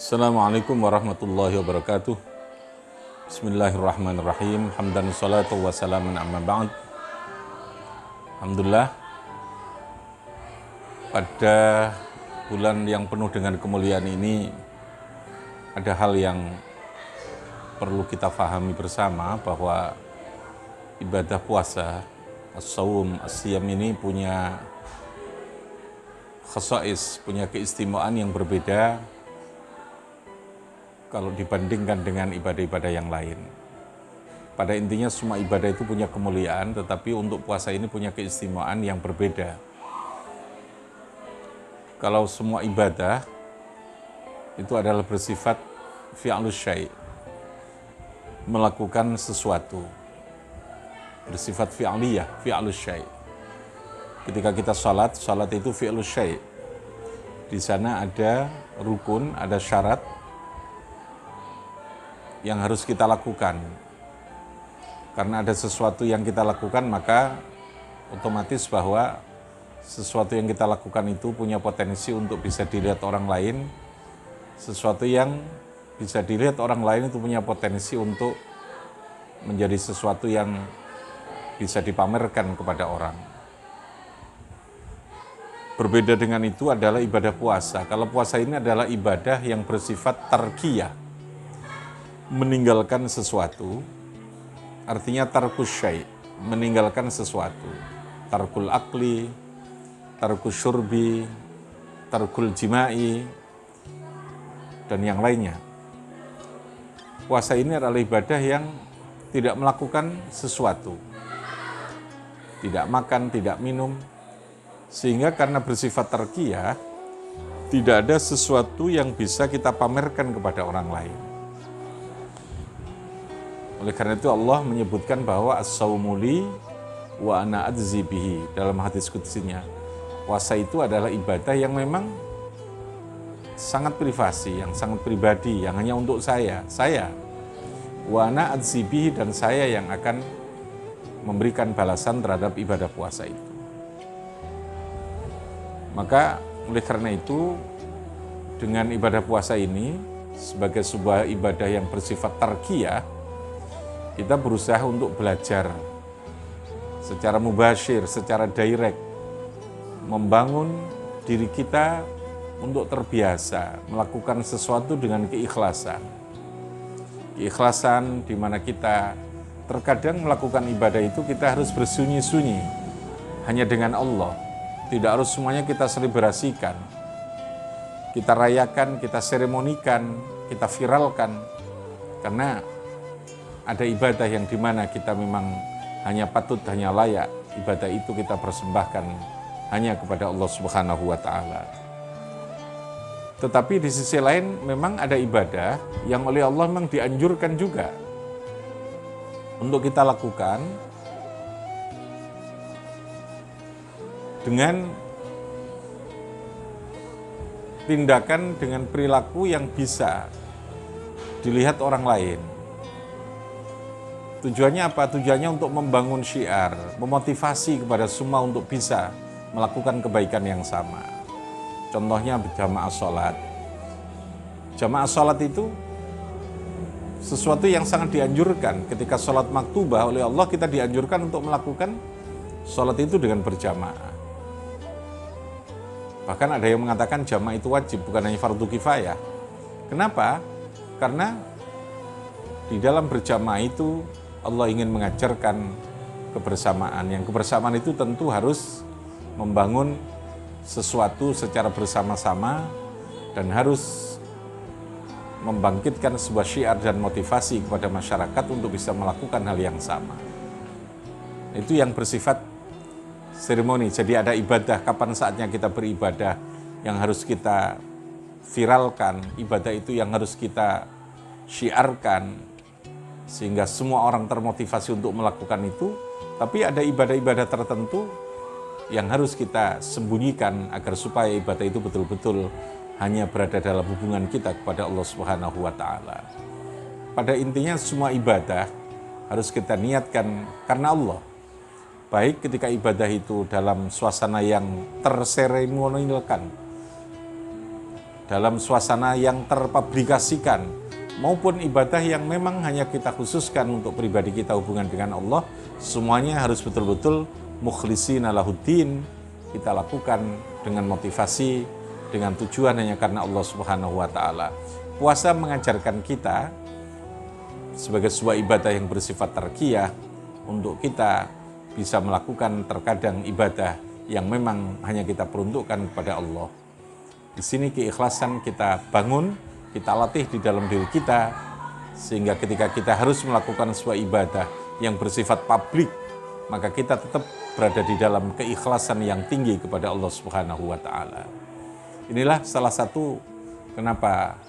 Assalamualaikum warahmatullahi wabarakatuh. Bismillahirrahmanirrahim. Hamdan salatu wa salamun amma ba'd. Alhamdulillah, pada bulan yang penuh dengan kemuliaan ini ada hal yang perlu kita fahami bersama, bahwa ibadah puasa, as-saum, as-siyam ini punya khasais, punya keistimewaan yang berbeda kalau dibandingkan dengan ibadah-ibadah yang lain. Pada intinya semua ibadah itu punya kemuliaan, tetapi untuk puasa ini punya keistimewaan yang berbeda. Kalau semua ibadah itu adalah bersifat fi'lus syai', melakukan sesuatu, bersifat fi'liyah, fi'lus syai'. Ketika kita salat itu fi'lus syai'. Di sana ada rukun, ada syarat yang harus kita lakukan. Karena ada sesuatu yang kita lakukan, maka otomatis bahwa sesuatu yang kita lakukan itu punya potensi untuk bisa dilihat orang lain. Sesuatu yang bisa dilihat orang lain itu punya potensi untuk menjadi sesuatu yang bisa dipamerkan kepada orang. Berbeda dengan itu adalah ibadah puasa. Kalau puasa ini adalah ibadah yang bersifat tarkiyah, meninggalkan sesuatu, artinya tarkus syai', meninggalkan sesuatu, tarkul akli, tarkus syurbi, tarkul jima'i, dan yang lainnya. Puasa ini adalah ibadah yang tidak melakukan sesuatu, tidak makan, tidak minum, sehingga karena bersifat tarkiyah, tidak ada sesuatu yang bisa kita pamerkan kepada orang lain. Oleh karena itu Allah menyebutkan bahwa as-saumu li wa ana adzzi bihi dalam hadis qutsinya. Puasa itu adalah ibadah yang memang sangat privasi, yang sangat pribadi, yang hanya untuk saya. Wa ana adzzi bihi, dan saya yang akan memberikan balasan terhadap ibadah puasa itu. Maka oleh karena itu, dengan ibadah puasa ini sebagai sebuah ibadah yang bersifat tarkiyah, kita berusaha untuk belajar secara mubasyir, secara direct, membangun diri kita untuk terbiasa melakukan sesuatu dengan keikhlasan. Keikhlasan di mana kita terkadang melakukan ibadah itu kita harus bersunyi-sunyi hanya dengan Allah. Tidak harus semuanya kita selebrasikan, kita rayakan, kita seremonikan, kita viralkan. Karena ada ibadah yang dimana kita memang hanya patut, hanya layak ibadah itu kita persembahkan hanya kepada Allah Subhanahu wa Ta'ala. Tetapi di sisi lain memang ada ibadah yang oleh Allah memang dianjurkan juga untuk kita lakukan dengan tindakan, dengan perilaku yang bisa dilihat orang lain. Tujuannya apa? Tujuannya untuk membangun syiar, memotivasi kepada semua untuk bisa melakukan kebaikan yang sama. Contohnya jamaah sholat. Jamaah sholat itu sesuatu yang sangat dianjurkan. Ketika sholat maktubah oleh Allah, kita dianjurkan untuk melakukan sholat itu dengan berjamaah. Bahkan ada yang mengatakan jamaah itu wajib, bukan hanya fardu kifayah. Kenapa? Karena di dalam berjamaah itu Allah ingin mengajarkan kebersamaan. Yang kebersamaan itu tentu harus membangun sesuatu secara bersama-sama dan harus membangkitkan sebuah syiar dan motivasi kepada masyarakat untuk bisa melakukan hal yang sama. Itu yang bersifat seremoni. Jadi ada ibadah, kapan saatnya kita beribadah yang harus kita viralkan, ibadah itu yang harus kita syiarkan, sehingga semua orang termotivasi untuk melakukan itu. Tapi ada ibadah-ibadah tertentu yang harus kita sembunyikan agar supaya ibadah itu betul-betul hanya berada dalam hubungan kita kepada Allah Subhanahu wa Ta'ala. Pada intinya semua ibadah harus kita niatkan karena Allah. Baik ketika ibadah itu dalam suasana yang terseremonialkan, dalam suasana yang terpublikasikan, maupun ibadah yang memang hanya kita khususkan untuk pribadi kita hubungan dengan Allah, semuanya harus betul-betul mukhlishina lahuddin, kita lakukan dengan motivasi, dengan tujuan hanya karena Allah Subhanahu wa Ta'ala. Puasa mengajarkan kita sebagai sebuah ibadah yang bersifat tarkiyah, untuk kita bisa melakukan terkadang ibadah yang memang hanya kita peruntukkan kepada Allah. Di sini keikhlasan kita bangun, kita latih di dalam diri kita, sehingga ketika kita harus melakukan sebuah ibadah yang bersifat publik, maka kita tetap berada di dalam keikhlasan yang tinggi kepada Allah Subhanahu wa Ta'ala. Inilah salah satu kenapa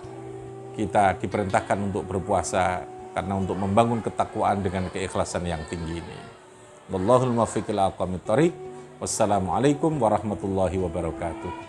kita diperintahkan untuk berpuasa, karena untuk membangun ketakwaan dengan keikhlasan yang tinggi ini. Wallahul muwaffiq ila aqwamit thoriq. Wassalamualaikum warahmatullahi wabarakatuh.